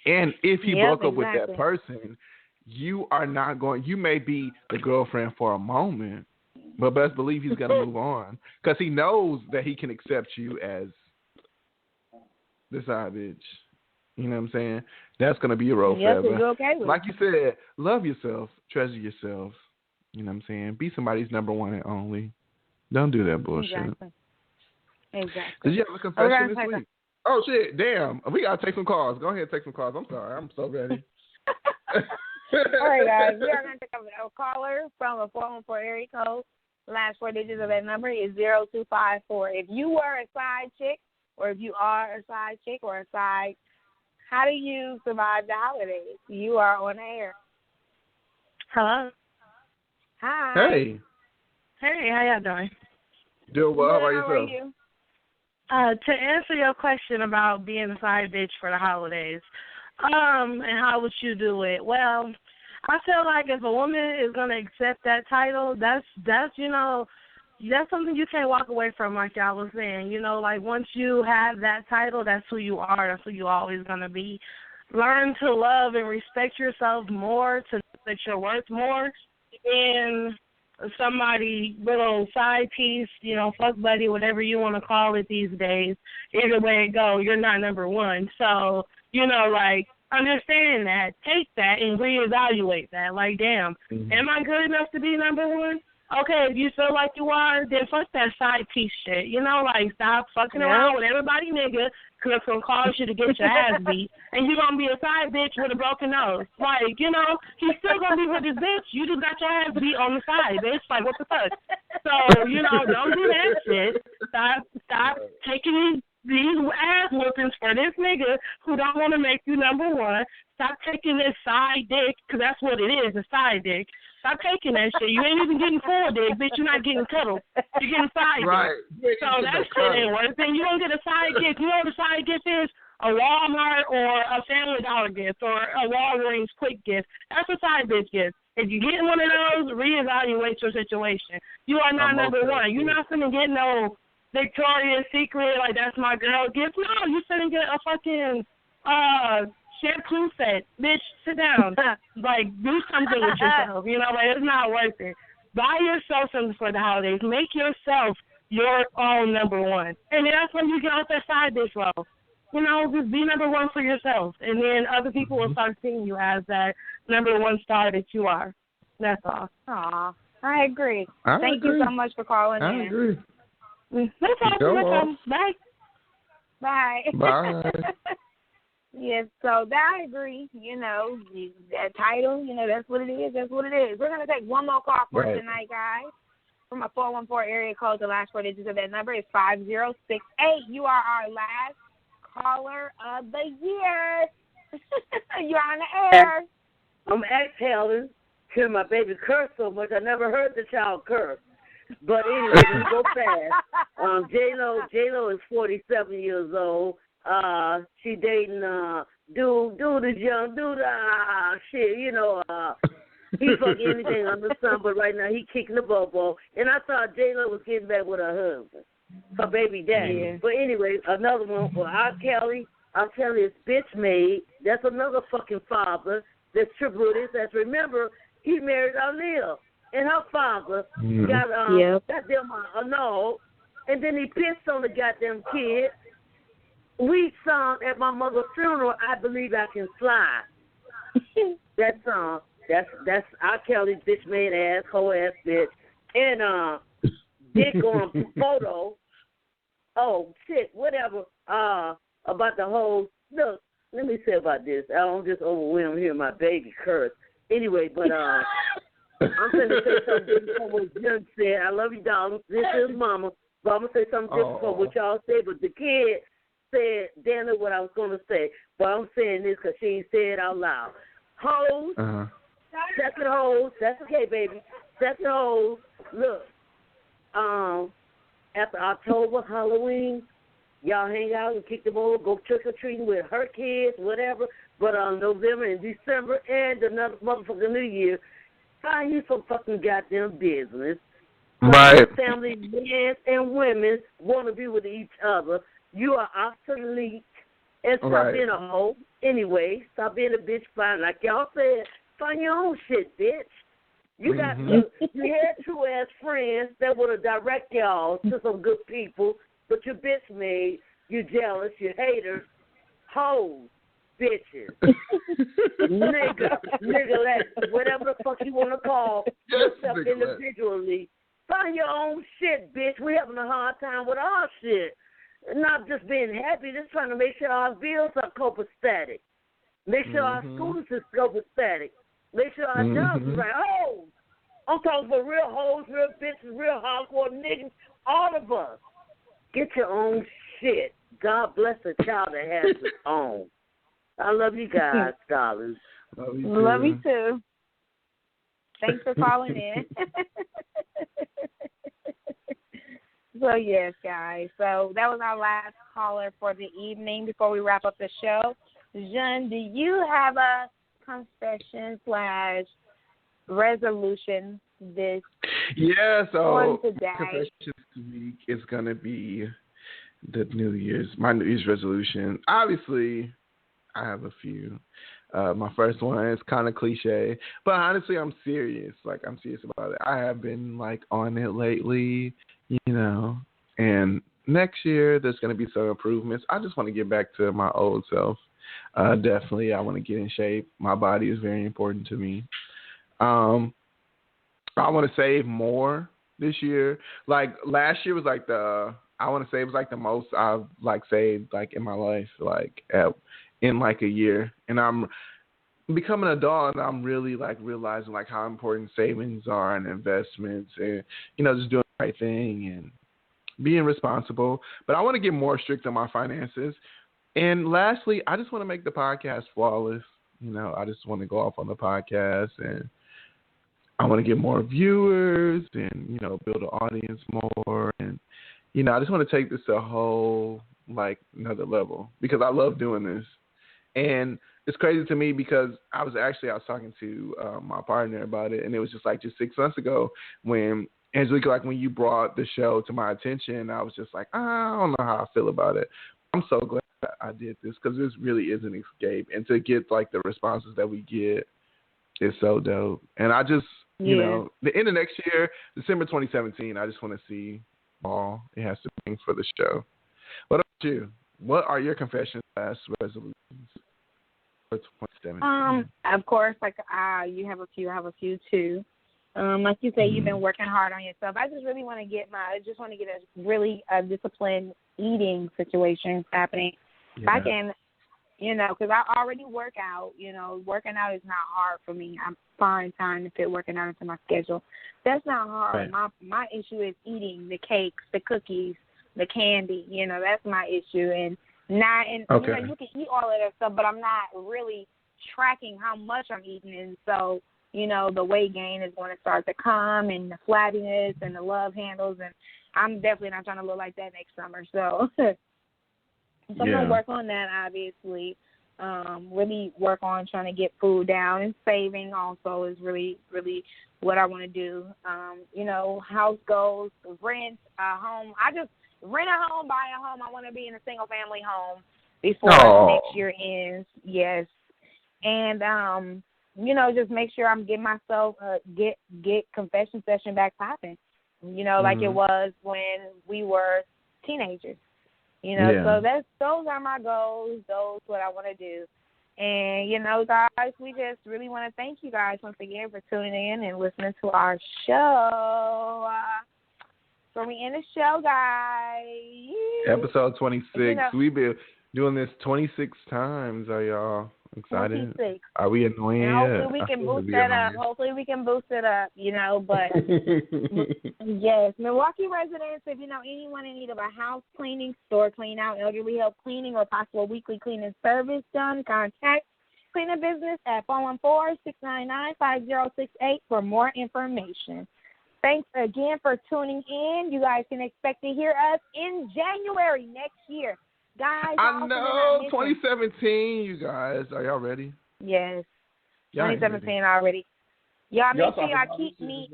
And if he broke up with that person, you are not going, you may be the girlfriend for a moment, but best believe he's going to move on because he knows that he can accept you as the side bitch. You know what I'm saying? That's going to be your role forever. You're okay with like you said, love yourself, treasure yourself. You know what I'm saying? Be somebody's number one and only. Don't do that bullshit. Exactly. Did you have a confession this week? Oh, shit. Damn. We got to take some calls. Go ahead and take some calls. I'm sorry. I'm so ready. All right, guys. We are going to take a caller from a 414 area code. Last 4 digits of that number is 0254. If you were a side chick, or if you are a side chick or a side, how do you survive the holidays? You are on air. Hello. Hi. Hey. Hey, how y'all doing? Doing well. How about yourself? How are you? To answer your question about being a side bitch for the holidays, and how would you do it? Well, I feel like if a woman is gonna accept that title, that's you know, that's something you can't walk away from, like y'all was saying. You know, like once you have that title, that's who you are. That's who you always gonna be. Learn to love and respect yourself more, to know that you're worth more, and somebody little side piece, you know, fuck buddy, whatever you want to call it these days. Either way it go, you're not number one. So, you know, like, understand that, take that, and reevaluate that. Like, damn, am I good enough to be number one? Okay, if you feel like you are, then fuck that side piece shit. You know, like, stop fucking around with everybody nigga, because it's going to cause you to get your ass beat. And you're going to be a side bitch with a broken nose. Like, you know, he's still going to be with his bitch. You just got your ass beat on the side, bitch. Like, what the fuck? So, you know, don't do that shit. Stop taking these ass whoopings for this nigga who don't want to make you number one. Stop taking this side dick, because that's what it is, a side dick. Stop taking that shit. You ain't even getting full dick, bitch. You're not getting cuddled. You're getting side dick. So that shit ain't worth it. You don't get a side gift. You know what a side gift is? A Walmart or a Family Dollar gift or a Walgreens quick gift. That's a side bitch gift. If you get one of those, reevaluate your situation. You are not number one. You're not finna get no Victoria's Secret, like that's my girl gift. No, you finna get a fucking shampoo set. Bitch, sit down. Like, do something with yourself. You know, like, it's not worth it. Buy yourself something for the holidays. Make yourself your own number one. And then that's when you get off that side bitch role. You know, just be number one for yourself. And then other people will start seeing you as that number one star that you are. That's all. Aw, I agree. Thank you so much for calling in. I agree. No problem. Bye. Bye. Bye. Yes, so that I agree. You know, that title, you know, that's what it is. That's what it is. We're going to take one more call for tonight, guys. From a 414 area code, the last 4 digits of that number is 5068. You are our last caller of the year. You're on the air. I'm exhaling till my baby cursed so much. I never heard the child curse. But anyway, we go fast. J-Lo is 47 years old. She dating dude is young, shit, you know, he fuck anything on the sun, but right now he kicking the bobo. And I thought J-Lo was getting back with her husband, her baby daddy. Yeah. But anyway, another one for R. Kelly. R. Kelly is bitch made. That's another fucking father that's triple this. That's, remember, he married Aaliyah, and her father got goddamn annulled, and then he pissed on the goddamn kid. We sung at my mother's funeral, I Believe I Can Fly. That song. That's R. Kelly's bitch made ass, hoe ass bitch. And Dick on photo. Oh shit, whatever. About the whole look, let me say about this. I don't just overwhelm here my baby curse. Anyway, but I'm gonna say something different from what Jim said. I love you, darling. This is mama. But I'm gonna say something different from what y'all said, but the kid said damn it what I was going to say, but I'm saying this because she ain't said it out loud. Hoes Second hoes. That's okay, baby. Second hoes. Look, after October, Halloween, y'all hang out and kick the ball, go trick-or-treating with her kids, whatever. But November and December and another motherfucking New Year, find you some fucking goddamn business. Right. Family, men and women want to be with each other. You are obsolete. And stop being a hoe. Anyway, stop being a bitch. Fine, like y'all said, find your own shit, bitch. You got you had true ass friends that would have direct y'all to some good people, but you bitch made, you jealous, you haters, hoes, bitches, nigga, whatever the fuck you want to call yourself individually. Find your own shit, bitch. We having a hard time with our shit. Not just being happy, just trying to make sure our bills are copacetic. Make sure our schools is copacetic. Make sure our jobs are right. Hoes. I'm talking for real hoes, real bitches, real hardcore niggas, all of us. Get your own shit. God bless the child that has his own. I love you guys, darling. Love you too. Thanks for calling in. So, yes, guys. So, that was our last caller for the evening before we wrap up the show. Jean, do you have a confession/resolution this so today? Confessions week is going to be my New Year's resolution. Obviously, I have a few. My first one is kind of cliche, but honestly, I'm serious. I'm serious about it. I have been, on it lately, and next year there's going to be some improvements. I just want to get back to my old self. Definitely, I want to get in shape. My body is very important to me. I want to save more this year. Last year was I want to say it was the most I've saved in my life, in a year. And I'm becoming an adult, and I'm really realizing how important savings are and investments, and just doing the right thing and being responsible. But I want to get more strict on my finances. And lastly, I just want to make the podcast flawless. I just want to go off on the podcast, and I want to get more viewers and, build an audience more. And, I just want to take this to a whole, another level, because I love doing this. And it's crazy to me because I was talking to my partner about it, and it was just 6 months ago when Angelica, when you brought the show to my attention, I was just I don't know how I feel about it. I'm so glad I did this, because this really is an escape, and to get the responses that we get is so dope. And I just, the end of next year, December 2017, I just want to see all it has to bring for the show. What about you? What are your confessions/resolutions for 2017? Of course, you have a few. I have a few too. Like you say, you've been working hard on yourself. I just really want to get a really disciplined eating situation happening. If I can, because I already work out. Working out is not hard for me. I find time to fit working out into my schedule. That's not hard. Right. My issue is eating the cakes, the cookies, the candy. That's my issue. And you can eat all of that stuff, but I'm not really tracking how much I'm eating. And so, the weight gain is going to start to come, and the flabbiness and the love handles, and I'm definitely not trying to look like that next summer. So, I'm going to work on that, obviously. Really work on trying to get food down, and saving also is really, really what I want to do. House goals, rent a home. I just rent a home, buy a home. I want to be in a single-family home before next year ends. Yes. And, just make sure I'm getting myself, get confession session back popping, like it was when we were teenagers. So those are my goals. Those what I want to do. And, guys, we just really want to thank you guys once again for tuning in and listening to our show. So we end the show, guys. Episode 26. We've been doing this 26 times. Are y'all excited? 26. Are we annoying yet? Hopefully we can boost that up. But yes, Milwaukee residents, if you know anyone in need of a house cleaning, store clean out, elderly help cleaning, or possible weekly cleaning service done, contact cleaning business at 414-699-5068 for more information. Thanks again for tuning in. You guys can expect to hear us in January next year. Guys, I know, 2017, you guys. Are y'all ready? Yes, 2017 already. Y'all make sure y'all keep me.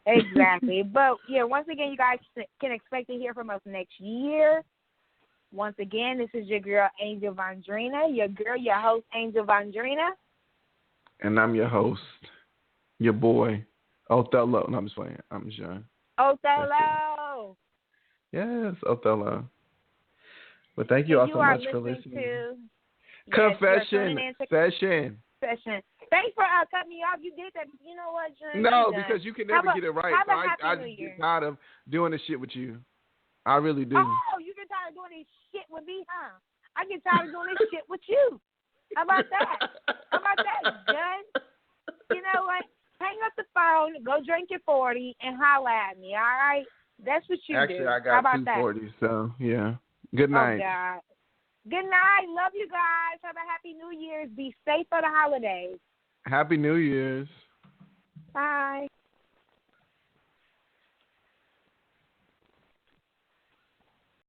Exactly. But, yeah, once again, you guys can expect to hear from us next year. Once again, this is your girl, Angel Vondrina. Your host, Angel Vondrina. And I'm your host, your boy, Othello. No, I'm just playing. I'm just young. Othello. Yes, Othello. But thank you all so much for listening. Confession session. Thanks for cutting me off. You did that. You know what, Jordan? No, because you can never get it right. So I just get tired of doing this shit with you. I really do. Oh, you get tired of doing this shit with me, huh? I get tired of doing this shit with you. How about that? Gun? You know what? Hang up the phone, go drink your 40, and holla at me, all right? That's what you do. Actually, I got 240, so, yeah. Good night. Oh, God. Good night. Love you guys. Have a happy New Year's. Be safe for the holidays. Happy New Year's. Bye.